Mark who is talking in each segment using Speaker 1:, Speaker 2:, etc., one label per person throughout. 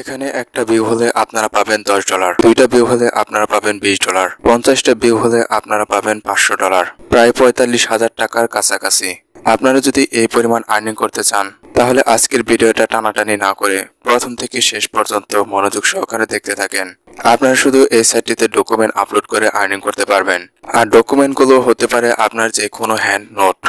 Speaker 1: এখানে একটা ভিউ হলে আপনারা পাবেন $10, দুইটা ভিউ হলে আপনারা পাবেন $20, 50টা ভিউ হলে আপনারা পাবেন $500, প্রায় 45,000 টাকার কাছাকাছি। আপনারা যদি এই পরিমাণ আর্নিং করতে চান তাহলে আজকের ভিডিওটা টানাটানি না করে প্রথম থেকে শেষ পর্যন্ত মনোযোগ সহকারে দেখতে থাকেন। আপনারা শুধু এই সাইটটিতে ডকুমেন্ট আপলোড করে আর্নিং করতে পারবেন। আর ডকুমেন্টগুলো হতে পারে আপনার যে কোনো হ্যান্ড নোট,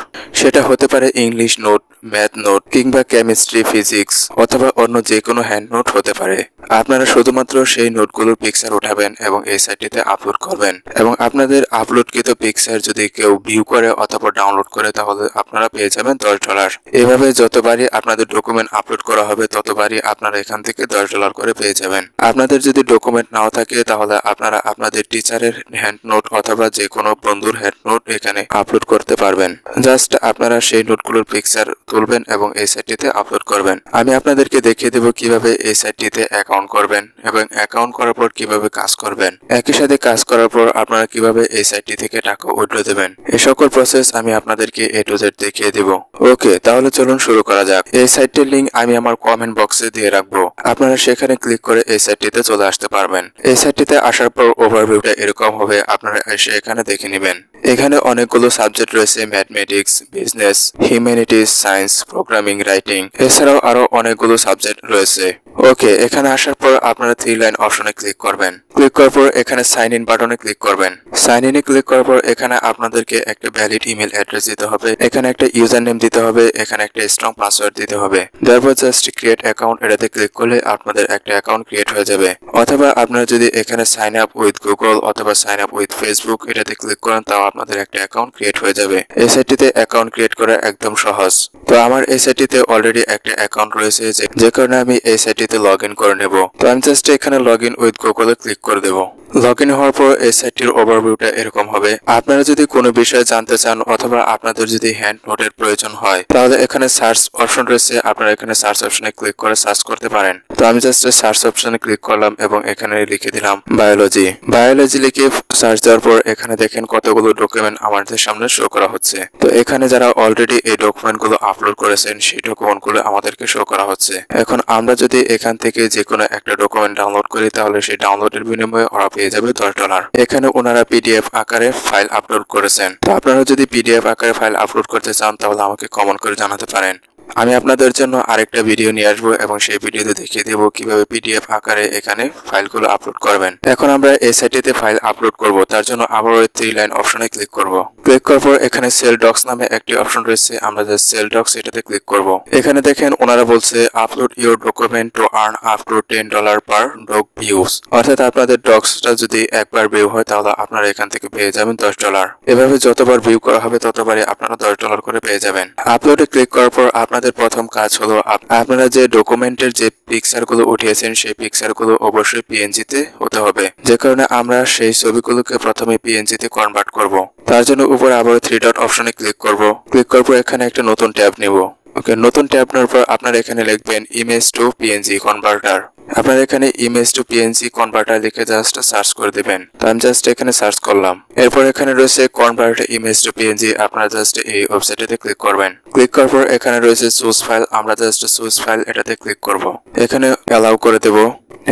Speaker 1: সেটা হতে পারে ইংলিশ নোট, ম্যাথ নোট কিংবা কেমিস্ট্রি, ফিজিক্স অথবা অন্য যে কোনো হ্যান্ড নোট হতে পারে। আপনারা শুধুমাত্র সেই নোটগুলোর পিকচার উঠাবেন এবং এই সাইটটিতে আপলোড করবেন এবং আপনাদের আপলোডকৃত পিকচার যদি কেউ ভিউ করে অথবা ডাউনলোড করে তাহলে আপনারা পেয়ে যাবেন $10। এভাবে যতবারই আপনাদের ডকুমেন্ট আপলোড করা হবে ততবারই আপনারা এখান থেকে $10 করে পেয়ে যাবেন। আপনাদের যদি ডকুমেন্ট নাও থাকে তাহলে আপনারা আপনাদের টিচারের হ্যান্ড নোট অথবা যে কোনো বন্ধুর হ্যান্ড নোট এখানে আপলোড করতে পারবেন। জাস্ট আপনারা সেই নোটগুলোর পিকচার তুলবেন এবং এই সাইটটিতে আপলোড করবেন। আমি আপনাদেরকে দেখিয়ে দেব কিভাবে এই সাইটটিতে অ্যাকাউন্ট করবেন এবং অ্যাকাউন্ট করার পর কিভাবে কাজ করবেন। একই সাথে কাজ করার পর আপনারা কিভাবে এই সাইটটি থেকে টাকা উইথড্র দেবেন, এই সকল প্রসেস আমি আপনাদেরকে A to Z দেখিয়ে দেব। ওকে, তাহলে চলুন শুরু করা যাক। এই সাইটটির লিংক আমি আমার কমেন্ট বক্সে দিয়ে রাখবো, আপনারা সেখানে ক্লিক করে এই সাইটটিতে চলে আসতে পারবেন। এই সাইটটিতে আসার পর ওভারভিউটা এরকম হবে, আপনারা এসে এখানে দেখে নেবেন। এখানে অনেকগুলো সাবজেক্ট রয়েছে, mathematics, business, humanities, science, programming, writing, এছাড়াও আরো অনেকগুলো সাবজেক্ট রয়েছে। ওকে, এখানে আসার পর আপনারা 3 লাইন অপশনে ক্লিক করবেন। ক্লিক করার পর এখানে সাইন ইন বাটনে ক্লিক করবেন। সাইন ইনে ক্লিক করার পর এখানে আপনাদেরকে একটা ভ্যালিড ইমেল অ্যাড্রেস দিতে হবে, এখানে একটা ইউজার নেম দিতে হবে, এখানে একটা স্ট্রং পাসওয়ার্ড দিতে হবে। তারপর জাস্ট ক্রিয়েট অ্যাকাউন্ট এটাতে ক্লিক করলে আপনাদের একটা অ্যাকাউন্ট ক্রিয়েট হয়ে যাবে। অথবা আপনারা যদি এখানে সাইন আপ উইথ গুগল অথবা সাইন আপ উইথ ফেসবুক এটাতে ক্লিক করেন তাও আপনাদের একটা অ্যাকাউন্ট ক্রিয়েট হয়ে যাবে। এই সাইটটিতে অ্যাকাউন্ট ক্রিয়েট করা একদম সহজ। তো আমার এই সাইটটিতে অলরেডি একটা অ্যাকাউন্ট রয়েছে, যে কারণে আমি এই সাইটটিতে লগ ইন করে নেব। তো আমি জাস্ট এখানে লগ ইন উইথ গুগলে ক্লিক করে দেবো। লগ ইন হওয়ার পর এই সাইটটির ওভারভিউটা এরকম হবে। আপনারা যদি কোনো বিষয়ে জানতে চান অথবা আপনাদের যদি হ্যান্ড নোটের প্রয়োজন হয় তাহলে এখানে সার্চ অপশন রয়েছে, আপনারা এখানে সার্চ অপশনে ক্লিক করে সার্চ করতে পারেন। তো আমি জাস্ট সার্চ অপশনে ক্লিক করলাম এবং এখানে লিখে দিলাম বায়োলজি। বায়োলজি লিখে সার্চ দেওয়ার পর এখানে দেখেন কতগুলো ডকুমেন্ট আমাদের সামনে শো করা হচ্ছে। তো এখানে যারা অলরেডি এই ডকুমেন্টগুলো আপলোড করেছেন সেই ডকুমেন্টগুলো আমাদেরকে শো করা হচ্ছে। এখন আমরা যদি এখান থেকে যে কোনো একটা ডকুমেন্ট ডাউনলোড করি তাহলে সেই ডাউনলোডের বিনিময়ে ওরা পেয়ে যাবে $10। এখানে ওনারা পিডিএফ আকারে ফাইল আপলোড করেছেন। তো আপনারা যদি পিডিএফ আকারে ফাইল আপলোড করতে চান তাহলে আমাকে কমেন্ট করে জানাতে পারেন। আমি আপনাদের জন্য আরেকটা ভিডিও নিয়ে আসবো এবং সেই ভিডিওতে দেখিয়ে দেবো কিভাবে পিডিএফ আকারে এখানে ফাইলগুলো আপলোড করবেন। এখন আমরা এই সাইটটিতে ফাইল আপলোড করব, তার জন্য আবার ওই 3 লাইন অপশনে ক্লিক করব। ক্লিক করার পর এখানে সেল ডক্স নামে একটি অপশন রয়েছে, আমরা জাস্ট সেল ডক্স এটাতে ক্লিক করব। এখানে দেখেন ওনারা বলছে upload your document to earn up to $10 per doc views, অর্থাৎ আপনাদের ডক্সটা যদি একবার ভিউ হয় তাহলে আপনারা এখান থেকে পেয়ে যাবেন $10। এভাবে যতবার ভিউ করা হবে ততবারই আপনারা $10 করে পেয়ে যাবেন। আপলোডে ক্লিক করার পর আপনাদের প্রথম কাজ হলো আপনারা যে ডকুমেন্টের যে পিকচারগুলো উঠিয়েছেন সেই পিকচারগুলো অবশ্যই পিএনজিতে হতে হবে, যে কারণে আমরা সেই ছবিগুলোকে প্রথমে পিএনজিতে কনভার্ট করব। তার জন্য উপরে আবার 3 ডট অপশনে ক্লিক করব। ক্লিক করার পর এখানে একটা নতুন ট্যাব নেব। ওকে, নতুন ট্যাব নেওয়ার পর আপনারা এখানে লিখবেন ইমেজ টু পিএনজি কনভার্টার। আপনারা এখানে ইমেজ টু পিএনজি কনভার্টার লিখে জাস্ট সার্চ করে দিবেন। তো আমি জাস্ট এখানে সার্চ করলাম। এরপর এখানে রয়েছে কনভার্ট ইমেজ টু পিএনজি, আপনারা জাস্ট এই ওয়েবসাইটে ক্লিক করবেন। ক্লিক করার পর এখানে রয়েছে চুজ ফাইল, আমরা জাস্ট চুজ ফাইল এটাতে ক্লিক করব। এখানে অ্যালাউ করে দেব,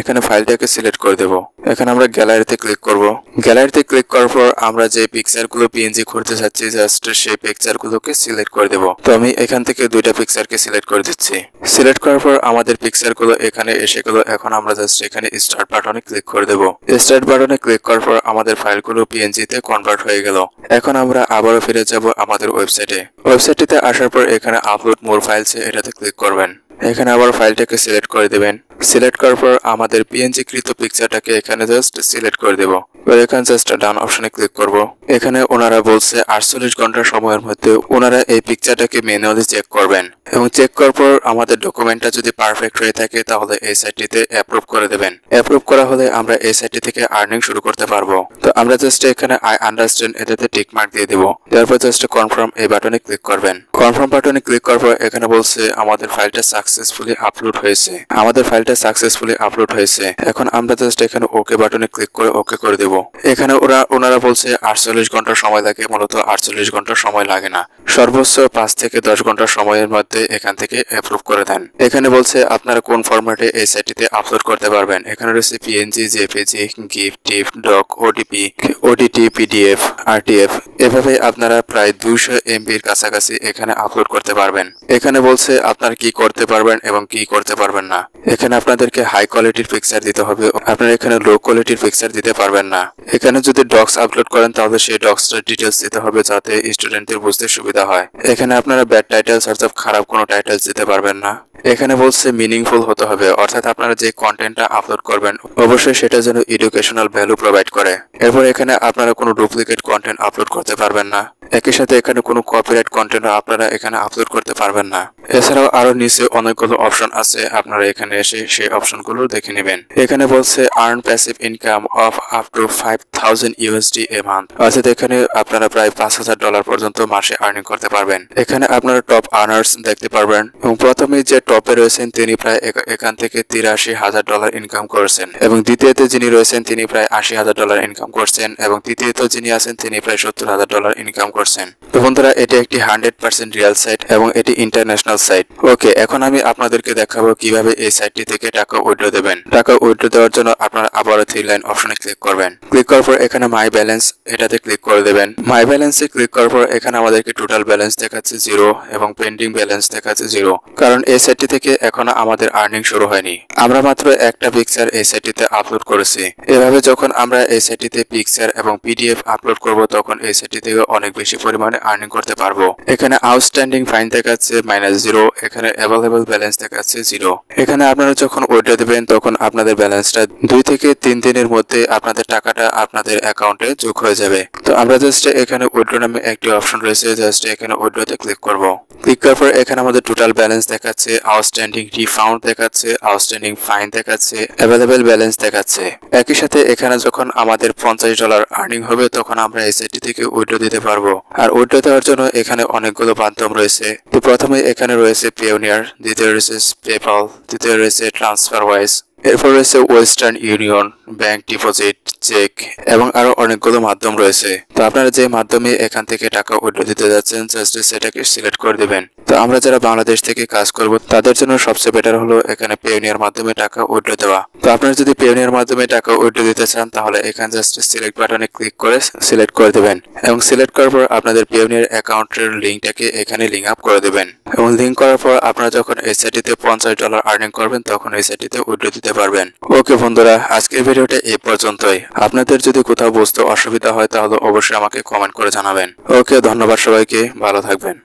Speaker 1: এখানে ফাইলটাকে সিলেক্ট করে দেব। এখানে আমরা গ্যালারিতে ক্লিক করব। গ্যালারিতে ক্লিক করার পর আমরা যে পিকচারগুলো পিএনজি করতে চাচ্ছি জাস্ট সেই পিকচারগুলোকে সিলেক্ট করে দেব। তো আমি এখান থেকে 2টা পিকচারকে সিলেক্ট করে দিচ্ছি। সিলেক্ট করার পর আমাদের পিকচারগুলো এখানে এসে গেল। এখন আমরা জাস্ট এখানে স্টার্ট বাটনে ক্লিক করে দেব। স্টার্ট বাটনে ক্লিক করার পর আমাদের ফাইলগুলো পিএনজিতে কনভার্ট হয়ে গেল। এখন আমরা আবারও ফিরে যাব আমাদের ওয়েবসাইটে। ওয়েবসাইটটিতে আসার পর এখানে আপলোড মোর ফাইলস এটাতে ক্লিক করবেন। এখানে আবার ফাইলটাকে সিলেক্ট করে দেবেন। সিলেক্ট করার পর আমাদের পিএনজি কৃত পিকচারটাকে এখানে জাস্ট সিলেক্ট করে দেব। এখানে জাস্ট ডান অপশনে ক্লিক করব। এখানে ওনারা বলছে 48 ঘন্টা সময়ের মধ্যে ওনারা এই পিকচারটাকে ম্যানুয়ালি চেক করবেন এবং চেক করার পর আমাদের ডকুমেন্টটা যদি পারফেক্ট হয়ে থাকে তাহলে এই সাইটটিতে অ্যাপ্রুভ করে দেবেন। অ্যাপ্রুভ করা হলে আমরা এই সাইটটি থেকে আর্নিং শুরু করতে পারবো। তো আমরা জাস্ট এখানে আই আন্ডারস্ট্যান্ড এটাতে টিক মার্ক দিয়ে দেব। তারপর জাস্ট কনফার্ম এই বাটনে ক্লিক করবেন। কনফার্ম বাটনে ক্লিক করার পর এখানে বলছে আমাদের ফাইলটা সাকসেসফুলি আপলোড হয়েছে। আমাদের ফাইলটা সাকসেসফুলি আপলোড হয়েছে। এখন আমরা জাস্ট এখানে ওকে বাটনে ক্লিক করে ওকে করে দেব। এখানে ওনারা বলছে 48 ঘন্টা সময় লাগে, মূলত 48 ঘন্টা সময় লাগে না, সর্বোচ্চ 5 থেকে 10 ঘন্টা সময়ের মধ্যে এখান থেকে অ্যাপ্রুভ করে দেন। এখানে বলছে আপনারা কোন ফরম্যাটে এই সাইটটিতে আপলোড করতে পারবেন। এখানে রয়েছে PNG, JPG, GIF, TIFF, DOC, ODP, ODT, PDF, RTF, এভাবে আপনারা প্রায় 200 এমবির কাছাকাছি এখানে আপলোড করতে পারবেন। এখানে বলছে আপনারা কি করতে পারবেন এবং কি করতে পারবেন না। এখানে আপনাদেরকে হাই কোয়ালিটির পিকচার দিতে হবে, আপনারা এখানে লো কোয়ালিটির পিকচার দিতে পারবেন না। এখানে যদি ডক্স আপলোড করেন তাহলে সেই ডক্সটার ডিটেলস দিতে হবে যাতে স্টুডেন্টদের বুঝতে সুবিধা হয়। এখানে আপনারা ব্যাড টাইটেলস অর্থাৎ খারাপ কোনো টাইটেলস দিতে পারবেন না। এখানে বলছে মিনিংফুল হতে হবে, অর্থাৎ আপনারা যে কন্টেন্টটা আপলোড করবেন অবশ্যই সেটা যেন এডুকেশনাল ভ্যালু প্রোভাইড করে। এরপর এখানে আপনারা কোনো ডুপ্লিকেট কন্টেন্ট আপলোড করতে পারবেন না। একই সাথে এখানে কোনো কপিরাইট কন্টেন্ট আপনারা এখানে আপলোড করতে পারবেন না। এছাড়াও আরো নিচে অনেকগুলো অপশন আছে, আপনারা এখানে এসে সেই অপশনগুলো দেখে নেবেন। এখানে বলছে earn passive income of up to 5000 USD a month, অর্থাৎ এখানে আপনারা প্রায় $5000 পর্যন্ত মাসে আর্নিং করতে পারবেন। এখানে আপনারা টপ আর্নার্স দেখতে পারবেন এবং প্রথমে যে টপে রয়েছেন তিনি প্রায় এখান থেকে $83,000 ইনকাম করছেন এবং দ্বিতীয়তে যিনি রয়েছেন তিনি প্রায় $80,000 ইনকাম করছেন এবং তৃতীয়ত যিনি আছেন তিনি প্রায় $70,000 ইনকাম করছেন। তো বন্ধুরা, এটি একটি 100% রিয়েল সাইট এবং এটি ইন্টারন্যাশনাল সাইট। ওকে, এখন আমি আপনাদেরকে দেখাবো কিভাবে এই সাইটটি থেকে টাকা উইথড্র দেবেন। টাকা উইথড্র দেওয়ার জন্য আপনারা আবারও 3 লাইন অপশনে ক্লিক করবেন। ক্লিক করার পর এখানে মাই ব্যালেন্স এটাতে ক্লিক করে দেবেন। মাই ব্যালেন্সে ক্লিক করার পর এখানে আমাদেরকে টোটাল ব্যালেন্স দেখাচ্ছে 0 এবং পেন্ডিং ব্যালেন্স দেখাচ্ছে 0, কারণ এই সাইটটি থেকে এখনো আমাদের আর্নিং শুরু হয়নি। আমরা মাত্র একটা পিকচার এই সাইটটিতে আপলোড করেছি। এভাবে যখন আমরা এই সাইটটিতে পিকচার এবং পিডিএফ আপলোড করব তখন এই সাইটটি থেকে অনেক বেশি পরিমাণে আর্নিং করতে পারবো। এখানে আউটস্ট্যান্ডিং ফাইন দেখাচ্ছে -0, এখানে অ্যাভেলেবল ব্যালেন্স দেখাচ্ছে 0। এখানে আপনারা যখন উইথড্র দেবেন তখন আপনাদের ব্যালেন্সটা 2 থেকে 3 দিনের মধ্যে আপনাদের টাকাটা আপনাদের অ্যাকাউন্টে যোগ হয়ে যাবে। তো আমরা জাস্ট এখানে উইথড্র নামে একটি অপশন রয়েছে, জাস্ট এখানে উইথড্রতে ক্লিক করব। ক্লিক করার পর এখানে আমাদের টোটাল ব্যালেন্স দেখাচ্ছে, আউটস্ট্যান্ডিং রিফাউন্ড দেখাচ্ছে, আউটস্ট্যান্ডিং ফাইন দেখাচ্ছে, অ্যাভেলেবল ব্যালেন্স দেখাচ্ছে। একই সাথে এখানে যখন আমাদের $50 আর্নিং হবে তখন আমরা এই সাইটটি থেকে উইথড্র দিতে পারবো। আর উইথড্র দেওয়ার জন্য এখানে অনেকগুলো মাধ্যম রয়েছে। তো প্রথমে এখানে রয়েছে পেওনিয়ার, দ্বিতীয় রয়েছে পেপাল, তৃতীয় রয়েছে ট্রান্সফারওয়াইজ, এরপর রয়েছে Western Union, bank deposit, cheque এবং আরো অনেকগুলো মাধ্যম রয়েছে। তো আপনারা যে মাধ্যমে এখান থেকে টাকা উইথড্র দিতে যাচ্ছেন জাস্ট সেটাকে সিলেক্ট করে দিবেন। তো আমরা যারা বাংলাদেশ থেকে কাজ করব তাদের জন্য সবচেয়ে বেটার হলো এখানে পেওনিয়ার মাধ্যমে টাকা উইথড্র দেওয়া। তো আপনারা যদি পেওনিয়ার মাধ্যমে টাকা উইথড্র দিতে চান তাহলে এখানে জাস্ট সিলেক্ট বাটনে ক্লিক করে সিলেক্ট করে দিবেন এবং সিলেক্ট করার পর আপনাদের পেওনিয়ার অ্যাকাউন্টের লিঙ্কটাকে এখানে লিঙ্ক আপ করে দিবেন এবং লিঙ্ক করার পর আপনারা যখন এই সাইটটিতে $50 আর্নিং করবেন তখন এই সাইটটিতে উইথড্র দিতে পারবেন। ওকে বন্ধুরা, আজকের ভিডিওটা এই পর্যন্তই। আপনাদের যদি কোথাও বুঝতে অসুবিধা হয় তাহলে অবশ্যই আমাকে কমেন্ট করে জানাবেন। ওকে, ধন্যবাদ সবাইকে, ভালো থাকবেন।